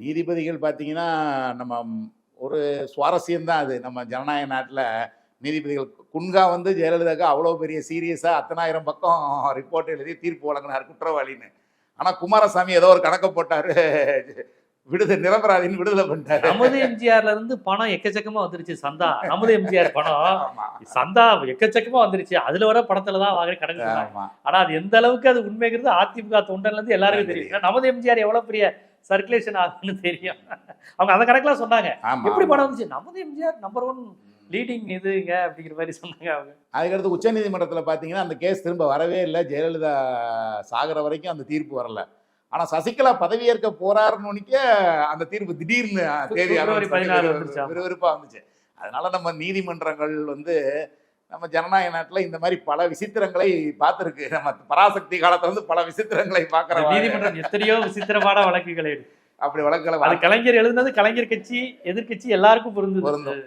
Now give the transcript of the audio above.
நீதிபதிகள் பார்த்தீங்கன்னா, நம்ம ஒரு சுவாரஸ்யம் தான் அது. நம்ம ஜனநாயக நாட்டுல நீதிபதிகள் குன்ஹா வந்து ஜெயலலிதாவுக்கு அவ்வளோ பெரிய சீரியஸா அத்தனாயிரம் பக்கம் ரிப்போர்ட் எழுதி தீர்ப்பு வழங்கினார் குற்றவாளின்னு. ஆனா குமாரசாமி ஏதோ ஒரு கணக்க போட்டாரு. நிரபராதின்னு விடுதலை பண்ணிட்டாரு. நமது எம்ஜிஆர்ல இருந்து பணம் எக்கச்சக்கமா வந்துருச்சு சந்தா. நமது எம்ஜிஆர் பணம் ஆமா. சந்தா எக்கச்சக்கமா வந்துருச்சு. அதுல வர படத்துல தான் வாங்குற கணக்கு சொன்னாங்க. ஆமா. ஆனா அது எந்த அளவுக்கு அது உண்மைங்கிறது அதிமுக தொண்டன்ல இருந்து எல்லாருக்கும் தெரியும். ஏன்னா நமது எம்ஜிஆர் எவ்வளவு பெரிய சர்க்குலேஷன் ஆகுன்னு தெரியும். அவங்க அந்த கணக்கெல்லாம் சொன்னாங்க. ஆமா, எப்படி ஆமா. படம் வந்துச்சு? நமது எம்ஜிஆர் நம்பர் 1 லீடிங் இதுங்க அப்படிங்கிற மாதிரி சொன்னாங்க அவங்க. அதுக்கடுத்து உச்சநீதிமன்றத்துல பார்த்தீங்கன்னா, அந்த கேஸ் திரும்ப வரவே இல்ல. ஜெயலலிதா சாகுற வரைக்கும் அந்த தீர்ப்பு வரல. ஆனா சசிகலா பதவியேற்க போறாருன்னு அந்த தீர்ப்பு திடீர்னு தேதி பிப்ரவரி 16 வந்துருச்சு. ஆமா. விறுவிறுப்பா வந்துச்சு. அதனால நம்ம நீதிமன்றங்கள் வந்து நம்ம ஜனநாயக நாட்டுல இந்த மாதிரி பல விசித்திரங்களை பார்த்திருக்கு. நம்ம பராசக்தி காலத்துல இருந்து பல விசித்திரங்களை இந்த பார்க்கிற நீதிமன்றம் எத்தனையோ விசித்திரமான வழக்குகளை அப்படி வழக்குகளை அது கலைஞர் எழுதுனது கலைஞர் கட்சி எதிர்க்கட்சி எல்லாருக்கும் பொருந்தது. பொருந்தும்.